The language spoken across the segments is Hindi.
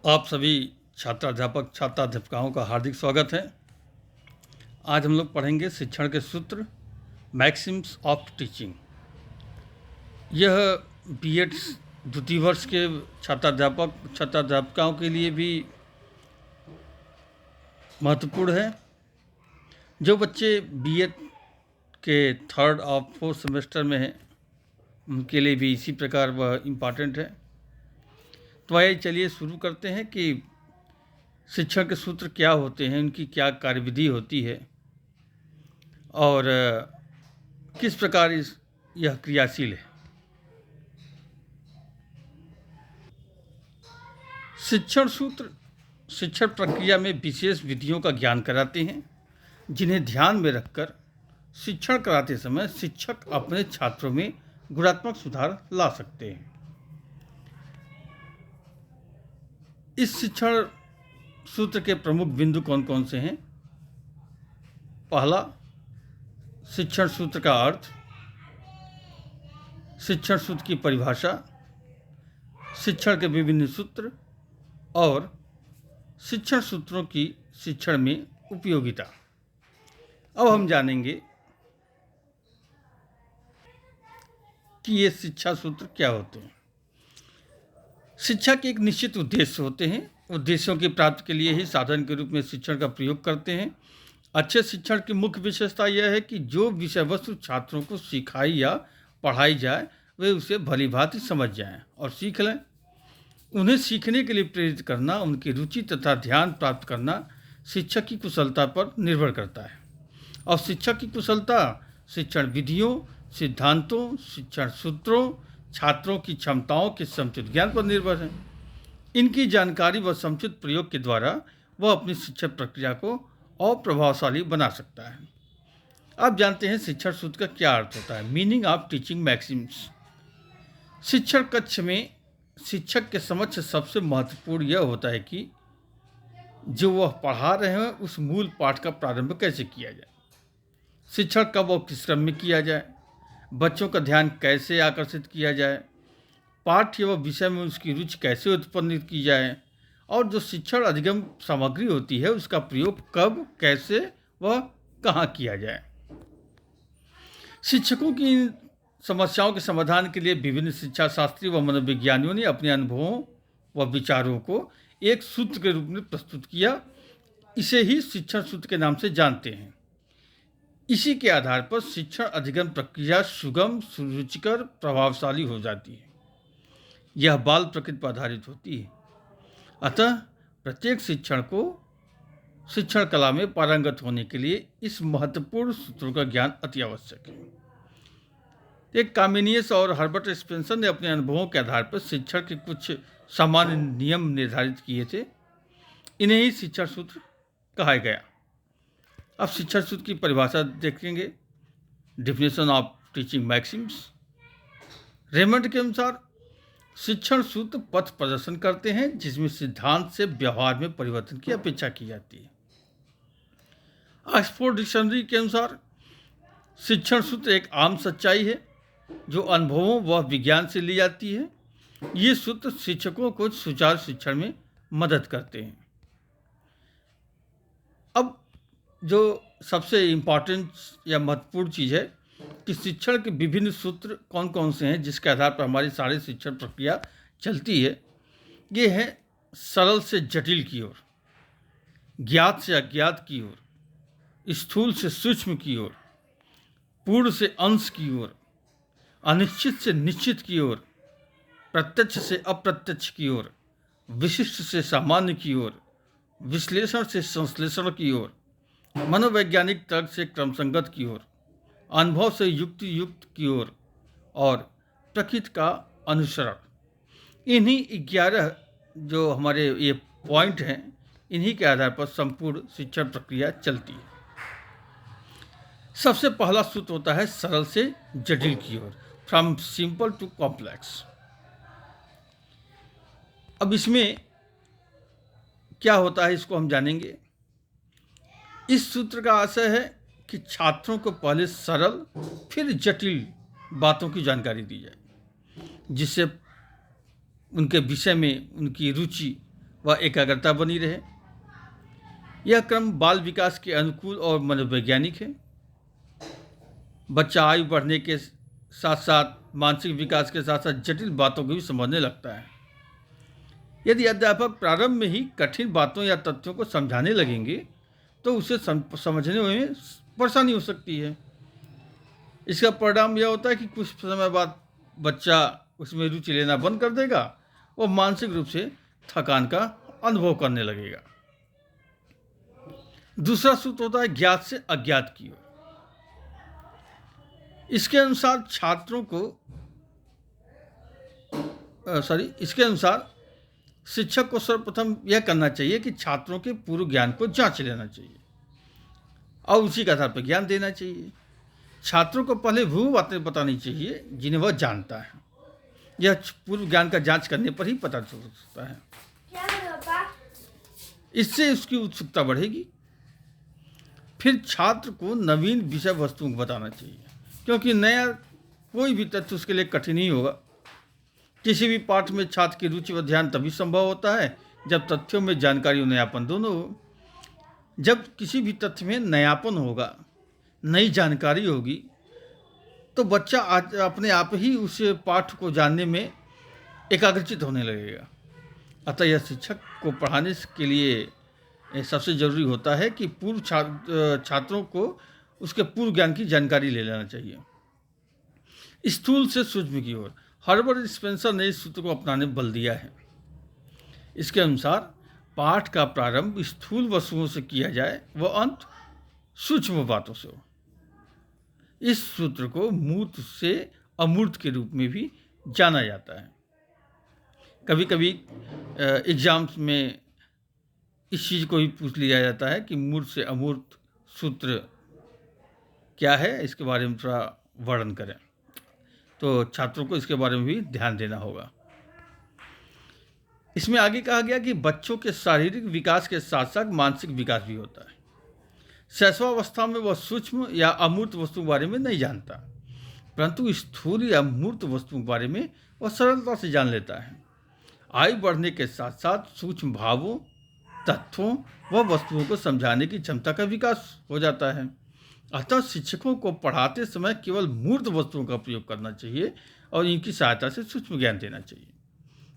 आप सभी छात्राध्यापक छात्राध्यापिकाओं का हार्दिक स्वागत है। आज हम लोग पढ़ेंगे शिक्षण के सूत्र, मैक्सिम्स ऑफ टीचिंग। यह बीएड द्वितीय वर्ष के छात्राध्यापक छात्राध्यापिकाओं के लिए भी महत्वपूर्ण है। जो बच्चे बीएड के थर्ड और फोर्थ सेमेस्टर में हैं, उनके लिए भी इसी प्रकार वह इम्पॉर्टेंट है। तो आइए चलिए शुरू करते हैं कि शिक्षण के सूत्र क्या होते हैं, उनकी क्या कार्यविधि होती है और किस प्रकार यह क्रियाशील है। शिक्षण सूत्र शिक्षण प्रक्रिया में विशेष विधियों का ज्ञान कराते हैं, जिन्हें ध्यान में रखकर शिक्षण कराते समय शिक्षक अपने छात्रों में गुणात्मक सुधार ला सकते हैं। इस शिक्षण सूत्र के प्रमुख बिंदु कौन कौन से हैं? पहला, शिक्षण सूत्र का अर्थ, शिक्षण सूत्र की परिभाषा, शिक्षण के विभिन्न सूत्र और शिक्षण सूत्रों की शिक्षण में उपयोगिता। अब हम जानेंगे कि ये शिक्षा सूत्र क्या होते हैं। शिक्षा के एक निश्चित उद्देश्य होते हैं। उद्देश्यों की प्राप्ति के लिए ही साधन के रूप में शिक्षण का प्रयोग करते हैं। अच्छे शिक्षण की मुख्य विशेषता यह है कि जो विषय वस्तु छात्रों को सिखाई या पढ़ाई जाए वे उसे भली भांति समझ जाएं और सीख लें। उन्हें सीखने के लिए प्रेरित करना, उनकी रुचि तथा ध्यान प्राप्त करना शिक्षक की कुशलता पर निर्भर करता है। और शिक्षक की कुशलता शिक्षण विधियों, सिद्धांतों, शिक्षण सूत्रों, छात्रों की क्षमताओं के समुचित ज्ञान पर निर्भर है। इनकी जानकारी व समुचित प्रयोग के द्वारा वह अपनी शिक्षण प्रक्रिया को और प्रभावशाली बना सकता है। अब जानते हैं शिक्षण सूत्र का क्या अर्थ होता है। Meaning of teaching Maxim's. शिक्षण कक्ष में शिक्षक के समक्ष सबसे महत्वपूर्ण यह होता है कि जो वह पढ़ा रहे हैं उस मूल पाठ का प्रारंभ कैसे किया जाए, शिक्षण कब और किस क्रम में किया जाए, बच्चों का ध्यान कैसे आकर्षित किया जाए, पाठ्य व विषय में उसकी रुचि कैसे उत्पन्न की जाए और जो शिक्षण अधिगम सामग्री होती है उसका प्रयोग कब, कैसे व कहाँ किया जाए। शिक्षकों की इन समस्याओं के समाधान के लिए विभिन्न शिक्षा शास्त्री व मनोविज्ञानियों ने अपने अनुभवों व विचारों को एक सूत्र के रूप में प्रस्तुत किया। इसे ही शिक्षण सूत्र के नाम से जानते हैं। इसी के आधार पर शिक्षण अधिगम प्रक्रिया सुगम, सुरुचिकर, प्रभावशाली हो जाती है। यह बाल प्रकृति पर आधारित होती है। अतः प्रत्येक शिक्षण को शिक्षण कला में पारंगत होने के लिए इस महत्वपूर्ण सूत्रों का ज्ञान अति आवश्यक है। एक कामिनियस और हर्बर्ट स्पेंसर ने अपने अनुभवों के आधार पर शिक्षण के कुछ सामान्य नियम निर्धारित किए थे। इन्हें ही शिक्षण सूत्र कहा गया। अब शिक्षण सूत्र की परिभाषा देखेंगे। Definition of teaching Maxim's. Raymond के अनुसार शिक्षण सूत्र पथ प्रदर्शन करते हैं जिसमें सिद्धांत से व्यवहार में परिवर्तन की अपेक्षा की जाती है। ऑक्सफोर्ड डिक्शनरी के अनुसार शिक्षण सूत्र एक आम सच्चाई है जो अनुभवों व विज्ञान से ली जाती है। ये सूत्र शिक्षकों को सुचारू शिक्षण में मदद करते हैं। अब जो सबसे इम्पॉर्टेंट या महत्वपूर्ण चीज़ है कि शिक्षण के विभिन्न सूत्र कौन कौन से हैं जिसके आधार पर हमारी सारी शिक्षण प्रक्रिया चलती है। ये है सरल से जटिल की ओर, ज्ञात से अज्ञात की ओर, स्थूल से सूक्ष्म की ओर, पूर्ण से अंश की ओर, अनिश्चित से निश्चित की ओर, प्रत्यक्ष से अप्रत्यक्ष की ओर, विशिष्ट से सामान्य की ओर, विश्लेषण से संश्लेषण की ओर, मनोवैज्ञानिक तर्क से क्रमसंगत की ओर, अनुभव से युक्ति युक्त की ओर और प्रकृति का अनुसरण। इन्हीं 11 जो हमारे ये पॉइंट हैं, इन्हीं के आधार पर संपूर्ण शिक्षण प्रक्रिया चलती है। सबसे पहला सूत्र होता है सरल से जटिल की ओर, फ्रॉम सिंपल टू कॉम्प्लेक्स। अब इसमें क्या होता है इसको हम जानेंगे। इस सूत्र का आशय है कि छात्रों को पहले सरल फिर जटिल बातों की जानकारी दी जाए, जिससे उनके विषय में उनकी रुचि व एकाग्रता बनी रहे। यह क्रम बाल विकास के अनुकूल और मनोवैज्ञानिक है। बच्चा आयु बढ़ने के साथ साथ मानसिक विकास के साथ साथ जटिल बातों को भी समझने लगता है। यदि अध्यापक प्रारंभ में ही कठिन बातों या तथ्यों को समझाने लगेंगे तो उसे समझने में परेशानी हो सकती है। इसका परिणाम यह होता है कि कुछ समय बाद बच्चा उसमें रुचि लेना बंद कर देगा और मानसिक रूप से थकान का अनुभव करने लगेगा। दूसरा सूत्र होता है ज्ञात से अज्ञात की ओर। इसके अनुसार शिक्षक को सर्वप्रथम यह करना चाहिए कि छात्रों के पूर्व ज्ञान को जांच लेना चाहिए और उसी के आधार पर ज्ञान देना चाहिए। छात्रों को पहले वो बातें बतानी चाहिए जिन्हें वह जानता है। यह पूर्व ज्ञान का जांच करने पर ही पता चल सकता है। इससे उसकी उत्सुकता बढ़ेगी। फिर छात्र को नवीन विषय वस्तुओं को बताना चाहिए, क्योंकि नया कोई भी तथ्य उसके लिए कठिन ही होगा। किसी भी पाठ में छात्र की रुचि व ध्यान तभी संभव होता है जब तथ्यों में जानकारी और नयापन दोनों हो। जब किसी भी तथ्य में नयापन होगा, नई जानकारी होगी, तो बच्चा अपने आप ही उस पाठ को जानने में एकाग्रचित होने लगेगा। अतः यह शिक्षक को पढ़ाने के लिए सबसे ज़रूरी होता है कि पूर्व छात्रों को उसके पूर्व ज्ञान की जानकारी ले लेना चाहिए। स्थूल से सूक्ष्म की ओर हर्बर्ट स्पेंसर ने इस सूत्र को अपनाने बल दिया है। इसके अनुसार पाठ का प्रारंभ स्थूल वस्तुओं से किया जाए व अंत सूक्ष्म बातों से हो। इस सूत्र को मूर्त से अमूर्त के रूप में भी जाना जाता है। कभी कभी एग्जाम्स में इस चीज़ को भी पूछ लिया जाता है कि मूर्त से अमूर्त सूत्र क्या है, इसके बारे में थोड़ा वर्णन करें। तो छात्रों को इसके बारे में भी ध्यान देना होगा। इसमें आगे कहा गया कि बच्चों के शारीरिक विकास के साथ साथ मानसिक विकास भी होता है। शैशवावस्था में वह सूक्ष्म या अमूर्त वस्तुओं के बारे में नहीं जानता, परंतु स्थूल या मूर्त वस्तुओं के बारे में वह सरलता से जान लेता है। आयु बढ़ने के साथ साथ सूक्ष्म भावों, तथ्यों व वस्तुओं को समझाने की क्षमता का विकास हो जाता है। अतः शिक्षकों को पढ़ाते समय केवल मूर्त वस्तुओं का प्रयोग करना चाहिए और इनकी सहायता से सूक्ष्म ज्ञान देना चाहिए।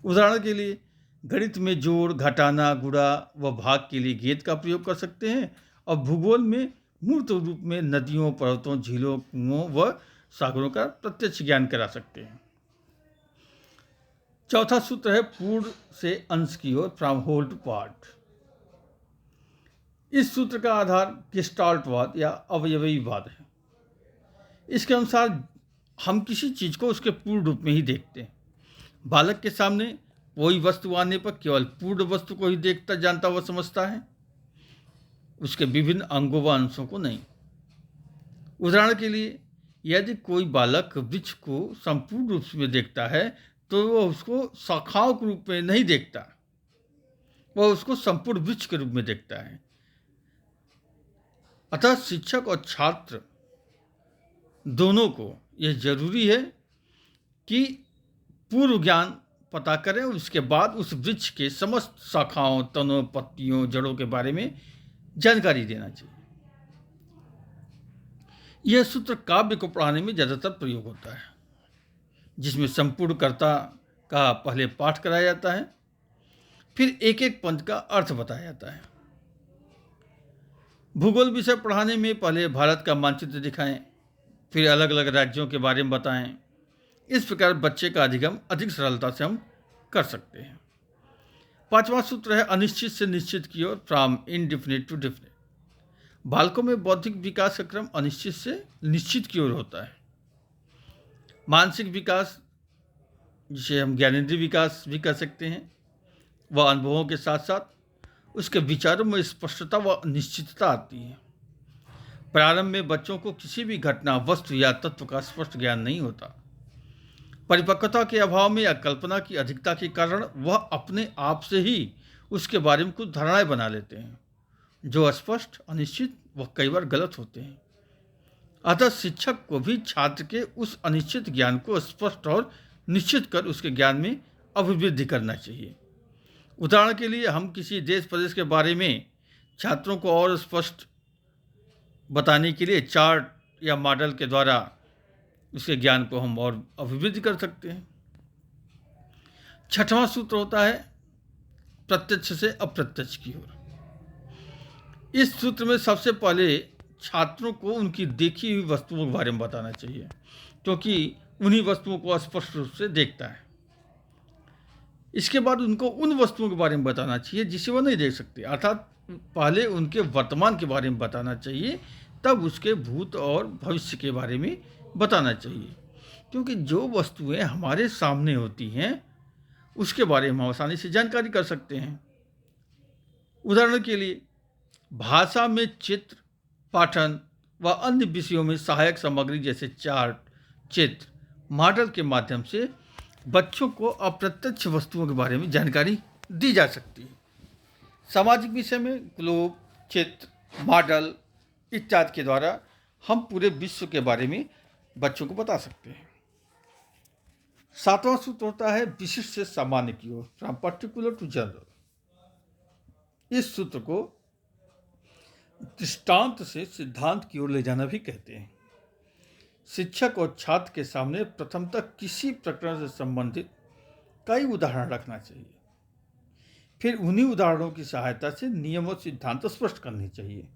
उदाहरण के लिए गणित में जोड़, घटाना, गुणा व भाग के लिए गेंद का प्रयोग कर सकते हैं और भूगोल में मूर्त रूप में नदियों, पर्वतों, झीलों, कुओं व सागरों का प्रत्यक्ष ज्ञान करा सकते हैं। चौथा सूत्र है पूर्ण से अंश की ओर, फ्रॉम होल टू पार्ट। इस सूत्र का आधार गेस्टाल्टवाद या अवयवीवाद है। इसके अनुसार हम किसी चीज़ को उसके पूर्ण रूप में ही देखते हैं। बालक के सामने कोई वस्तु आने पर केवल पूर्ण वस्तु को ही देखता, जानता व समझता है, उसके विभिन्न अंगों व अंशों को नहीं। उदाहरण के लिए यदि कोई बालक वृक्ष को संपूर्ण रूप में देखता है तो वह उसको शाखाओं के रूप में नहीं देखता, वह उसको संपूर्ण वृक्ष के रूप में देखता है। अतः शिक्षक और छात्र दोनों को यह जरूरी है कि पूर्व ज्ञान पता करें और उसके बाद उस वृक्ष के समस्त शाखाओं, तनों, पत्तियों, जड़ों के बारे में जानकारी देना चाहिए। यह सूत्र काव्य को पढ़ाने में ज़्यादातर प्रयोग होता है, जिसमें संपूर्ण कर्ता का पहले पाठ कराया जाता है, फिर एक एक पंक्ति का अर्थ बताया जाता है। भूगोल विषय पढ़ाने में पहले भारत का मानचित्र दिखाएं, फिर अलग अलग राज्यों के बारे में बताएं। इस प्रकार बच्चे का अधिगम अधिक सरलता से हम कर सकते हैं। पांचवा सूत्र है अनिश्चित से निश्चित की ओर, फ्रॉम इनडिफिनिट टू डिफिनिट। बालकों में बौद्धिक विकास का क्रम अनिश्चित से निश्चित की ओर होता है। मानसिक विकास, जिसे हम ज्ञानेंद्रिय विकास भी कह सकते हैं, वह अनुभवों के साथ साथ उसके विचारों में स्पष्टता व निश्चितता आती है। प्रारंभ में बच्चों को किसी भी घटना, वस्तु या तत्व का स्पष्ट ज्ञान नहीं होता। परिपक्वता के अभाव में या कल्पना की अधिकता के कारण वह अपने आप से ही उसके बारे में कुछ धारणाएं बना लेते हैं, जो स्पष्ट, अनिश्चित व कई बार गलत होते हैं। अतः शिक्षक को भी छात्र के उस अनिश्चित ज्ञान को स्पष्ट और निश्चित कर उसके ज्ञान में अभिवृद्धि करना चाहिए। उदाहरण के लिए हम किसी देश प्रदेश के बारे में छात्रों को और स्पष्ट बताने के लिए चार्ट या मॉडल के द्वारा उसके ज्ञान को हम और अभिवृद्धि कर सकते हैं। छठवां सूत्र होता है प्रत्यक्ष से अप्रत्यक्ष की ओर। इस सूत्र में सबसे पहले छात्रों को उनकी देखी हुई वस्तुओं के बारे में बताना चाहिए, क्योंकि उन्हीं वस्तुओं को स्पष्ट रूप से देखता है। इसके बाद उनको उन वस्तुओं के बारे में बताना चाहिए जिसे वो नहीं देख सकते, अर्थात पहले उनके वर्तमान के बारे में बताना चाहिए, तब उसके भूत और भविष्य के बारे में बताना चाहिए। क्योंकि जो वस्तुएं हमारे सामने होती हैं उसके बारे में हम आसानी से जानकारी कर सकते हैं। उदाहरण के लिए भाषा में चित्र, पाठन व अन्य विषयों में सहायक सामग्री जैसे चार्ट, चित्र, मॉडल के माध्यम से बच्चों को अप्रत्यक्ष वस्तुओं के बारे में जानकारी दी जा सकती है। सामाजिक विषय में ग्लोब, चित्र, मॉडल इत्यादि के द्वारा हम पूरे विश्व के बारे में बच्चों को बता सकते हैं। सातवां सूत्र होता है विशिष्ट से सामान्य की ओर, फ्रॉम पर्टिकुलर टू जनरल। इस सूत्र को दृष्टांत से सिद्धांत की ओर ले जाना भी कहते हैं। शिक्षक और छात्र के सामने प्रथमतः किसी प्रकरण से संबंधित कई उदाहरण रखना चाहिए, फिर उन्हीं उदाहरणों की सहायता से नियम और सिद्धांत स्पष्ट करने चाहिए।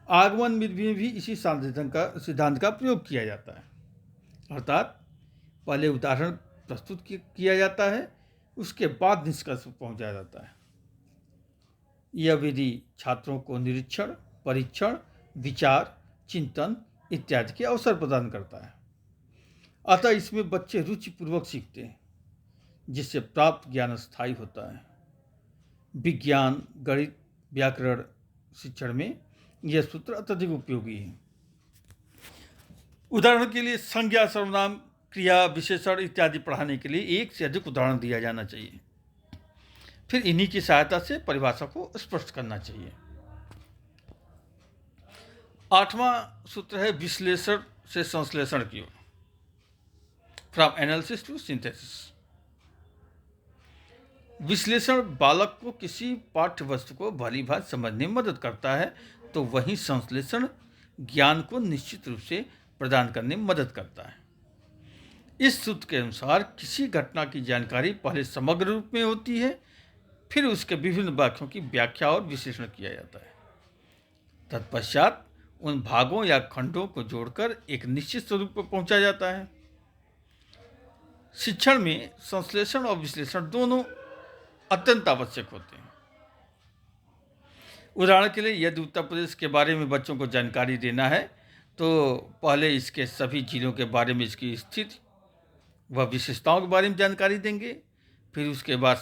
आगमन में भी इसी सिद्धांत का प्रयोग किया जाता है, अर्थात पहले उदाहरण प्रस्तुत किया जाता है, उसके बाद निष्कर्ष पर पहुंचा जाता है। यह विधि छात्रों को निरीक्षण, परीक्षण, विचार, चिंतन इत्यादि के अवसर प्रदान करता है। अतः इसमें बच्चे रुचिपूर्वक सीखते हैं, जिससे प्राप्त ज्ञान स्थायी होता है। विज्ञान, गणित, व्याकरण शिक्षण में यह सूत्र अत्यधिक उपयोगी है। उदाहरण के लिए संज्ञा, सर्वनाम, क्रिया, विशेषण इत्यादि पढ़ाने के लिए एक से अधिक उदाहरण दिया जाना चाहिए। फिर इन्हीं की सहायता से परिभाषा को स्पष्ट करना चाहिए। आठवां सूत्र है विश्लेषण से संश्लेषण की ओर, फ्रॉम एनालिसिस टू सिंथेसिस। विश्लेषण बालक को किसी पाठ्य वस्तु को भली भांति समझने में मदद करता है, तो वहीं संश्लेषण ज्ञान को निश्चित रूप से प्रदान करने में मदद करता है। इस सूत्र के अनुसार किसी घटना की जानकारी पहले समग्र रूप में होती है, फिर उसके विभिन्न वाक्यों की व्याख्या और विश्लेषण किया जाता है। तत्पश्चात उन भागों या खंडों को जोड़कर एक निश्चित स्वरूप पर पहुंचा जाता है। शिक्षण में संश्लेषण और विश्लेषण दोनों अत्यंत आवश्यक होते हैं। उदाहरण के लिए यदि उत्तर प्रदेश के बारे में बच्चों को जानकारी देना है, तो पहले इसके सभी जिलों के बारे में इसकी स्थिति व विशेषताओं के बारे में जानकारी देंगे, फिर उसके बाद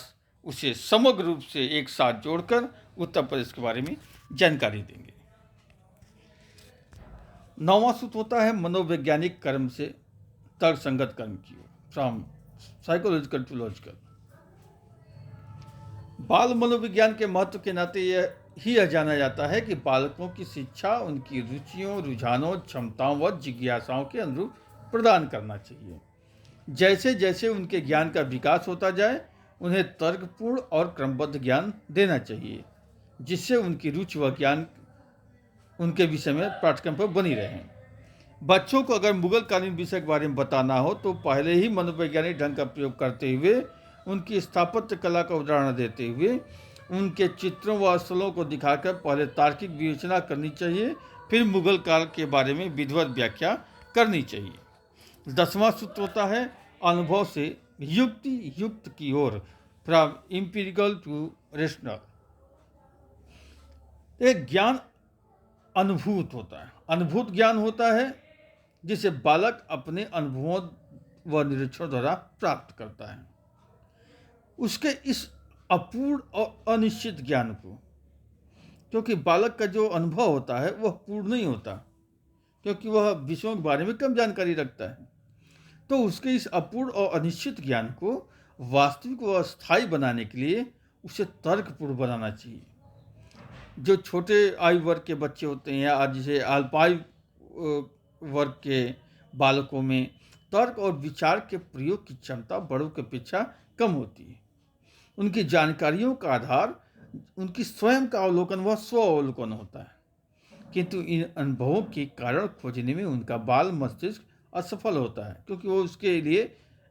उसे समग्र रूप से एक साथ जोड़कर उत्तर प्रदेश के बारे में जानकारी देंगे। नौवां सूत्र होता है मनोवैज्ञानिक कर्म से तर्कसंगत कर्म की ओर, फ्रॉम साइकोलॉजिकल टू लॉजिकल। बाल मनोविज्ञान के महत्व के नाते यह जाना जाता है कि बालकों की शिक्षा उनकी रुचियों, रुझानों, क्षमताओं व जिज्ञासाओं के अनुरूप प्रदान करना चाहिए। जैसे जैसे उनके ज्ञान का विकास होता जाए, उन्हें तर्कपूर्ण और क्रमबद्ध ज्ञान देना चाहिए, जिससे उनकी रुचि व ज्ञान उनके विषय में पाठ्यक्रम पर बनी रहे। बच्चों को अगर मुगल कालीन विषय के बारे में बताना हो, तो पहले ही मनोवैज्ञानिक ढंग का प्रयोग करते हुए, उनकी स्थापत्य कला का उदाहरण देते हुए, उनके चित्रों व स्थलों को दिखाकर पहले तार्किक विवेचना करनी चाहिए, फिर मुगल काल के बारे में विधिवत व्याख्या करनी चाहिए। 10वां सूत्र होता है अनुभव से युक्ति युक्त की ओर, फ्रॉम एम्पिरिकल टू रेशनल। एक ज्ञान अनुभूत होता है, अनुभूत ज्ञान होता है जिसे बालक अपने अनुभवों व निरीक्षण द्वारा प्राप्त करता है। उसके इस अपूर्ण और अनिश्चित ज्ञान को, क्योंकि बालक का जो अनुभव होता है वह पूर्ण नहीं होता, क्योंकि वह विषयों के बारे में कम जानकारी रखता है, तो उसके इस अपूर्ण और अनिश्चित ज्ञान को वास्तविक व स्थायी बनाने के लिए उसे तर्कपूर्ण बनाना चाहिए। जो छोटे आयु वर्ग के बच्चे होते हैं, या जैसे अल्पायु वर्ग के बालकों में तर्क और विचार के प्रयोग की क्षमता बड़ों की अपेक्षा कम होती है। उनकी जानकारियों का आधार उनकी स्वयं का अवलोकन व स्व अवलोकन होता है, किंतु इन अनुभवों के कारण खोजने में उनका बाल मस्तिष्क असफल होता है, क्योंकि वो उसके लिए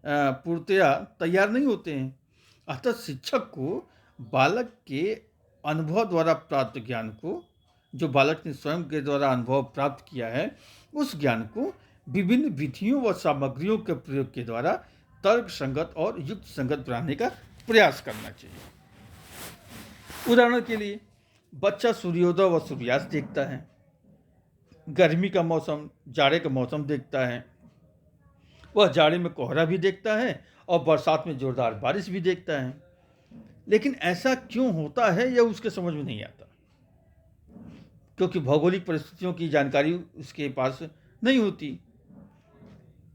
पूर्णतया तैयार नहीं होते हैं। अतः शिक्षक को बालक के अनुभव द्वारा प्राप्त ज्ञान को, जो बालक ने स्वयं के द्वारा अनुभव प्राप्त किया है, उस ज्ञान को विभिन्न विधियों व सामग्रियों के प्रयोग के द्वारा तर्क संगत और युक्त संगत बनाने का प्रयास करना चाहिए। उदाहरण के लिए बच्चा सूर्योदय व सूर्यास्त देखता है, गर्मी का मौसम, जाड़े का मौसम देखता है, वह जाड़े में कोहरा भी देखता है और बरसात में जोरदार बारिश भी देखता है। लेकिन ऐसा क्यों होता है यह उसके समझ में नहीं आता, क्योंकि भौगोलिक परिस्थितियों की जानकारी उसके पास नहीं होती।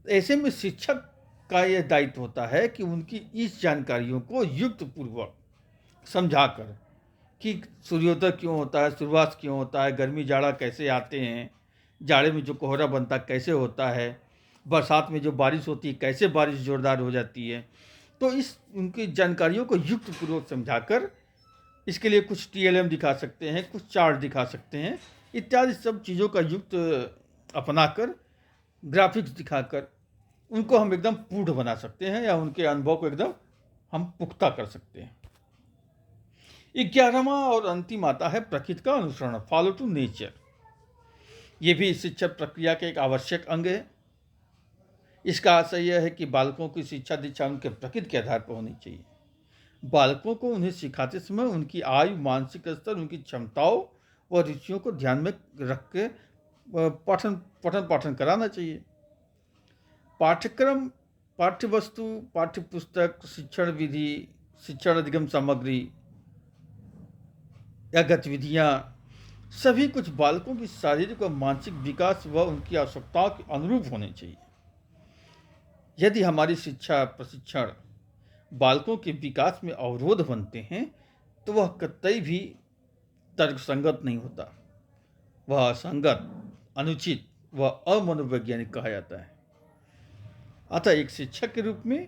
ऐसे में शिक्षक का यह दायित्व होता है कि उनकी इस जानकारियों को युक्त पूर्वक समझाकर कि सूर्योदय क्यों होता है, सूर्यास्त क्यों होता है, गर्मी जाड़ा कैसे आते हैं, जाड़े में जो कोहरा बनता कैसे होता है, बरसात में जो बारिश होती है कैसे बारिश जोरदार हो जाती है। तो इस उनकी जानकारियों को युक्त पूर्वक समझाकर इसके लिए कुछ TLM दिखा सकते हैं, कुछ चार्ट दिखा सकते हैं, इत्यादि सब चीज़ों का युक्त अपनाकर ग्राफिक्स दिखाकर उनको हम एकदम पूर्ण बना सकते हैं या उनके अनुभव को एकदम हम पुख्ता कर सकते हैं। 11वां और अंतिम आता है प्रकृति का अनुसरण, फॉलो टू नेचर। ये भी शिक्षा प्रक्रिया का एक आवश्यक अंग है। इसका आशय यह है कि बालकों की शिक्षा दीक्षा उनके प्रकृति के आधार पर होनी चाहिए। बालकों को उन्हें सिखाते समय उनकी आयु, मानसिक स्तर, उनकी क्षमताओं व रुचियों को ध्यान में रख के पाठन कराना चाहिए। पाठ्यक्रम, पाठ्यवस्तु, पाठ्यपुस्तक, शिक्षण विधि, शिक्षण अधिगम सामग्री या गतिविधियाँ सभी कुछ बालकों की शारीरिक और मानसिक विकास व उनकी आवश्यकताओं के अनुरूप होने चाहिए। यदि हमारी शिक्षा प्रशिक्षण बालकों के विकास में अवरोध बनते हैं तो वह कतई भी तर्कसंगत नहीं होता, वह असंगत, अनुचित व अमनोवैज्ञानिक कहा जाता है। अतः एक शिक्षक के रूप में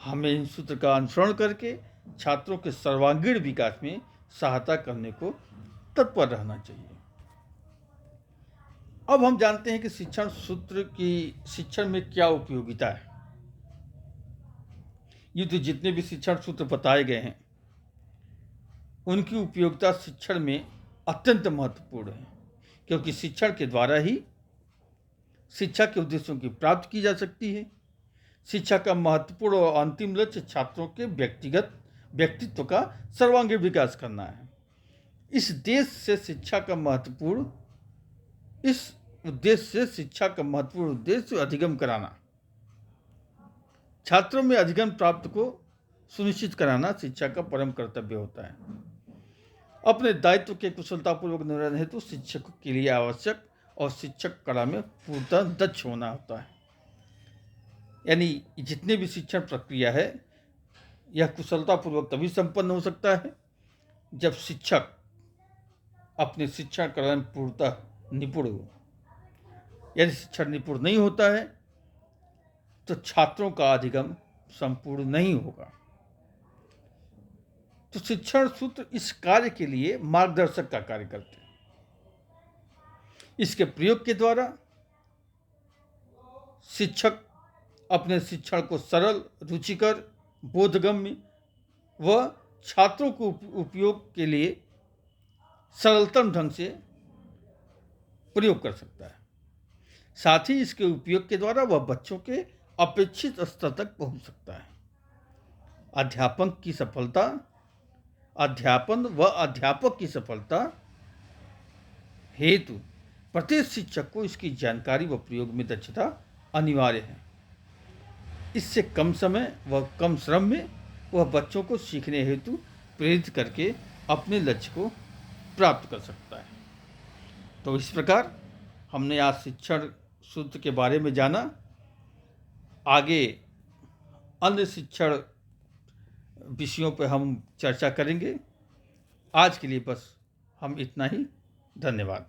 हमें इन सूत्र का अनुसरण करके छात्रों के सर्वांगीण विकास में सहायता करने को तत्पर रहना चाहिए। अब हम जानते हैं कि शिक्षण सूत्र की शिक्षण में क्या उपयोगिता है। ये तो जितने भी शिक्षण सूत्र बताए गए हैं उनकी उपयोगिता शिक्षण में अत्यंत महत्वपूर्ण है, क्योंकि शिक्षण के द्वारा ही शिक्षा के उद्देश्यों की प्राप्ति की जा सकती है। शिक्षा का महत्वपूर्ण और अंतिम लक्ष्य छात्रों के व्यक्तित्व का सर्वांगीण विकास करना है। इस उद्देश्य से शिक्षा का महत्वपूर्ण उद्देश्य अधिगम कराना, छात्रों में अधिगम प्राप्त को सुनिश्चित कराना शिक्षा का परम कर्तव्य होता है। अपने दायित्व के कुशलतापूर्वक निर्वहन हेतु शिक्षक के लिए आवश्यक और शिक्षक कला में पूर्णतः दक्ष होना होता है। यानी जितने भी शिक्षण प्रक्रिया है यह कुशलतापूर्वक तभी संपन्न हो सकता है जब शिक्षक अपने शिक्षण कला में पूर्णतः निपुण हो। यदि शिक्षण निपुण नहीं होता है तो छात्रों का अधिगम संपूर्ण नहीं होगा। तो शिक्षण सूत्र इस कार्य के लिए मार्गदर्शक का कार्य करते हैं। इसके प्रयोग के द्वारा शिक्षक अपने शिक्षण को सरल, रुचिकर, बोधगम्य व छात्रों को उपयोग के लिए सरलतम ढंग से प्रयोग कर सकता है। साथ ही इसके उपयोग के द्वारा वह बच्चों के अपेक्षित स्तर तक पहुंच सकता है। अध्यापन व अध्यापक की सफलता हेतु प्रत्येक शिक्षक को इसकी जानकारी व प्रयोग में दक्षता अनिवार्य है। इससे कम समय व कम श्रम में वह बच्चों को सीखने हेतु प्रेरित करके अपने लक्ष्य को प्राप्त कर सकता है। तो इस प्रकार हमने आज शिक्षण सूत्र के बारे में जाना। आगे अन्य शिक्षण विषयों पर हम चर्चा करेंगे। आज के लिए बस हम इतना ही। धन्यवाद।